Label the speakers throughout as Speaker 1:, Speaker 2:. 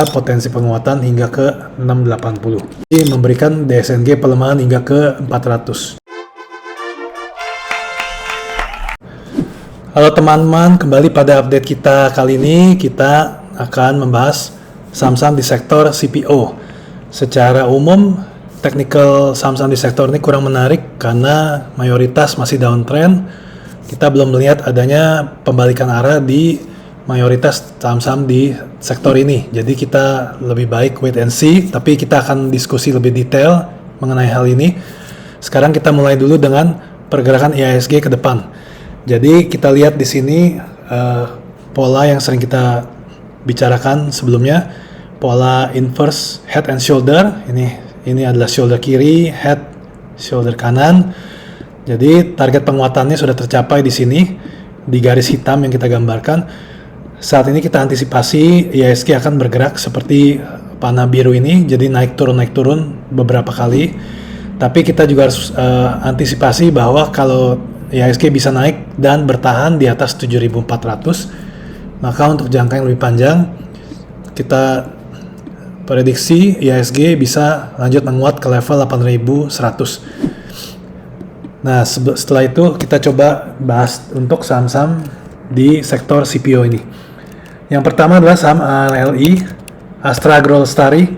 Speaker 1: potensi penguatan hingga ke 680. Ini memberikan DSNG pelemahan hingga ke 400. Halo teman-teman, kembali pada update kita kali ini. Kita akan membahas saham-saham di sektor CPO. Secara umum, technical saham-saham di sektor ini kurang menarik karena mayoritas masih downtrend. Kita belum melihat adanya pembalikan arah di mayoritas saham-saham di sektor ini. Jadi kita lebih baik wait and see, tapi kita akan diskusi lebih detail mengenai hal ini. Sekarang kita mulai dulu dengan pergerakan IHSG ke depan. Jadi kita lihat di sini pola yang sering kita bicarakan sebelumnya, pola inverse head and shoulder. Ini adalah shoulder kiri, head shoulder kanan. Jadi target penguatannya sudah tercapai di sini di garis hitam yang kita gambarkan. Saat ini kita antisipasi IHSG akan bergerak seperti panah biru ini, jadi naik turun beberapa kali. Tapi kita juga harus antisipasi bahwa kalau IHSG bisa naik dan bertahan di atas 7.400, maka untuk jangka yang lebih panjang kita prediksi IHSG bisa lanjut menguat ke level 8.100. Nah, setelah itu kita coba bahas untuk saham-saham di sektor CPO ini. Yang pertama adalah saham ALLI, Astra Agrolestari.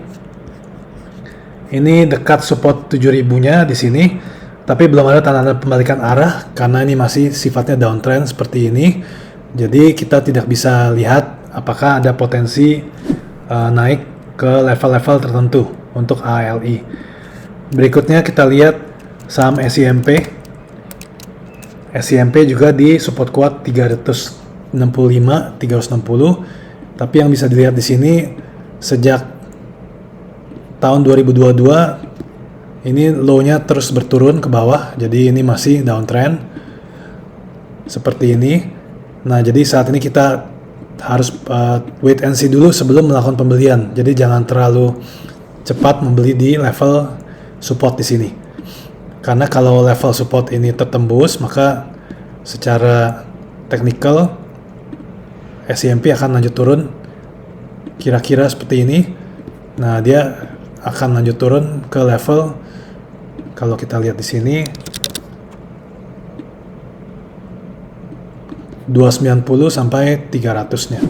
Speaker 1: Ini dekat support 7.000-nya di sini, tapi belum ada tanda-tanda pembalikan arah karena ini masih sifatnya downtrend seperti ini. Jadi kita tidak bisa lihat apakah ada potensi naik ke level-level tertentu untuk ALLI. Berikutnya kita lihat saham SIMP. SIMP juga di support kuat 360, tapi yang bisa dilihat di sini sejak tahun 2022 ini low-nya terus berturun ke bawah, jadi ini masih downtrend seperti ini. Nah, jadi saat ini kita harus wait and see dulu sebelum melakukan pembelian. Jadi jangan terlalu cepat membeli di level support di sini. Karena kalau level support ini tertembus, maka secara teknikal SIMP akan lanjut turun kira-kira seperti ini. Nah, dia akan lanjut turun ke level, kalau kita lihat di sini 290 sampai 300-nya.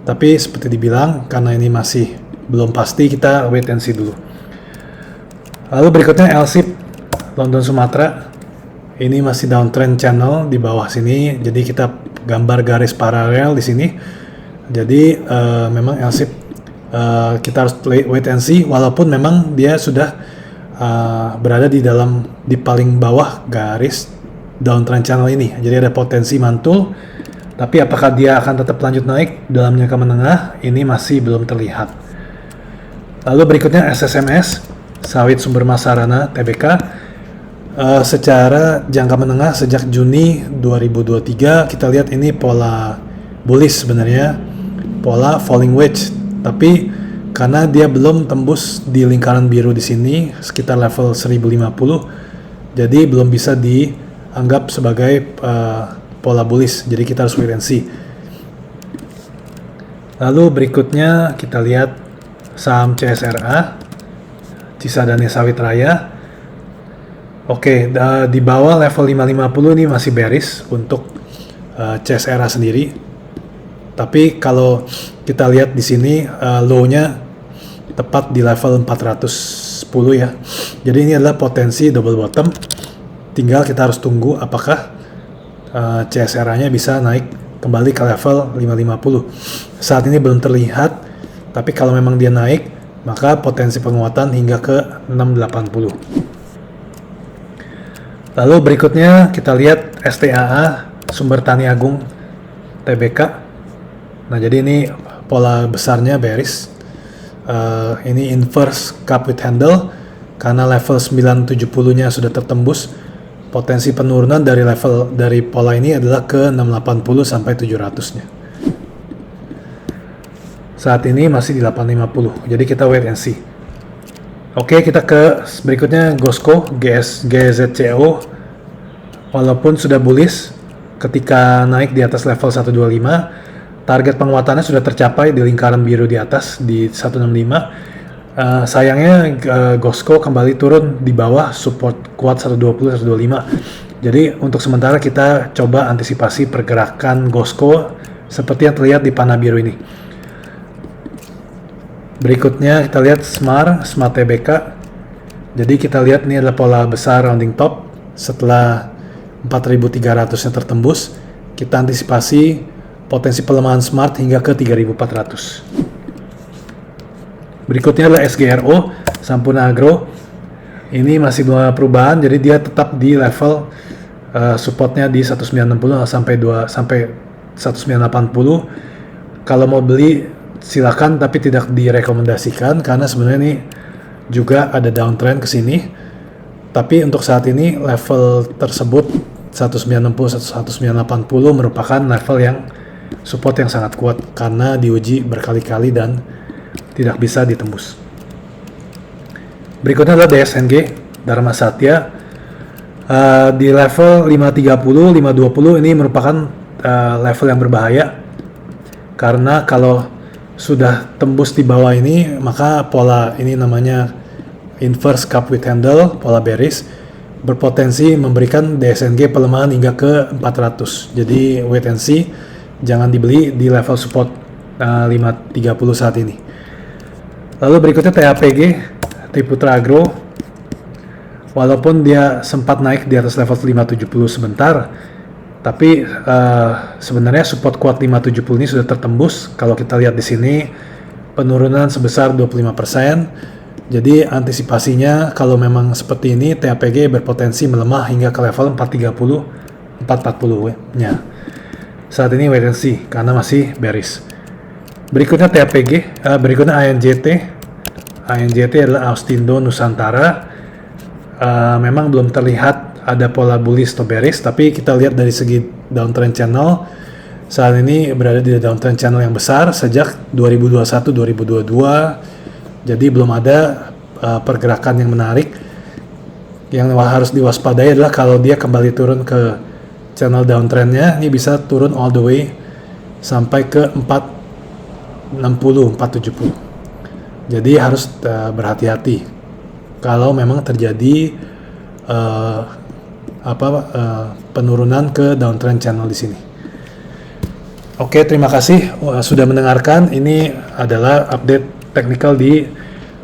Speaker 1: Tapi seperti dibilang, karena ini masih belum pasti, kita wait and see dulu. Lalu berikutnya LSIP London Sumatera. Ini masih downtrend channel di bawah sini, jadi kita gambar garis paralel di sini. Jadi memang LSIP kita harus wait and see, walaupun memang dia sudah berada di paling bawah garis downtrend channel ini. Jadi ada potensi mantul, tapi apakah dia akan tetap lanjut naik dalam jangka menengah, ini masih belum terlihat. Lalu berikutnya SSMS, Sawit Sumber Masarana Tbk. Secara jangka menengah sejak Juni 2023 kita lihat ini pola bullish sebenarnya, pola falling wedge, tapi karena dia belum tembus di lingkaran biru di sini sekitar level 1050, jadi belum bisa dianggap sebagai pola bullish, jadi kita harus wait and see. Lalu berikutnya kita lihat saham CSRA, Cisadane Sawit Raya. Oke, di bawah level 550 ini masih bearish untuk CSRA sendiri. Tapi kalau kita lihat di sini low-nya tepat di level 410 ya. Jadi ini adalah potensi double bottom. Tinggal kita harus tunggu apakah CSRA-nya bisa naik kembali ke level 550. Saat ini belum terlihat, tapi kalau memang dia naik, maka potensi penguatan hingga ke 680. Lalu berikutnya kita lihat STAA, Sumber Tani Agung Tbk. Nah, jadi ini pola besarnya bearish. Ini inverse cup with handle karena level 970-nya sudah tertembus. Potensi penurunan dari pola ini adalah ke 680 sampai 700-nya. Saat ini masih di 850. Jadi kita wait and see. Oke, kita ke berikutnya GOSCO, GZCO. Walaupun sudah bullish ketika naik di atas level 125, target penguatannya sudah tercapai di lingkaran biru di atas di 165. Sayangnya Gosco kembali turun di bawah support kuat 120 125. Jadi untuk sementara kita coba antisipasi pergerakan Gosco seperti yang terlihat di panah biru ini. Berikutnya kita lihat Smart TBK. Jadi kita lihat ini adalah pola besar rounding top. Setelah 4.300 nya tertembus, kita antisipasi potensi pelemahan Smart hingga ke 3.400. Berikutnya adalah SGRO, Sampurna Agro. Ini masih belum ada perubahan, jadi dia tetap di level supportnya di 1960 sampai 1980. Kalau mau beli silakan, tapi tidak direkomendasikan karena sebenarnya ini juga ada downtrend ke sini. Tapi untuk saat ini level tersebut 1960 1980 merupakan level yang support yang sangat kuat karena diuji berkali-kali dan tidak bisa ditembus. Berikutnya adalah DSNG Dharma Satya di level 530 520. Ini merupakan level yang berbahaya karena kalau sudah tembus di bawah ini maka pola ini namanya inverse cup with handle, pola bearish, berpotensi memberikan DSNG pelemahan hingga ke 400. Jadi wait and see, jangan dibeli di level support 530 saat ini. Lalu berikutnya TAPG, Triputra Agro. Walaupun dia sempat naik di atas level 570 sebentar, tapi sebenarnya support kuat 570 ini sudah tertembus. Kalau kita lihat di sini penurunan sebesar 25%. Jadi antisipasinya kalau memang seperti ini TAPG berpotensi melemah hingga ke level 430 440 nya. Saat ini wait and see karena masih bearish. Berikutnya TAPG, berikutnya ANJT. ANJT adalah Austindo Nusantara. Memang belum terlihat ada pola bullish atau bearish, tapi kita lihat dari segi downtrend channel saat ini berada di downtrend channel yang besar sejak 2021-2022. Jadi belum ada pergerakan yang menarik. Yang harus diwaspadai adalah kalau dia kembali turun ke channel downtrendnya, ini bisa turun all the way sampai ke 470. Jadi harus berhati-hati kalau memang terjadi penurunan ke downtrend channel di sini. Oke, terima kasih sudah mendengarkan. Ini adalah update teknikal di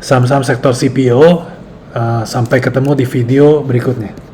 Speaker 1: saham-saham sektor CPO. Sampai ketemu di video berikutnya.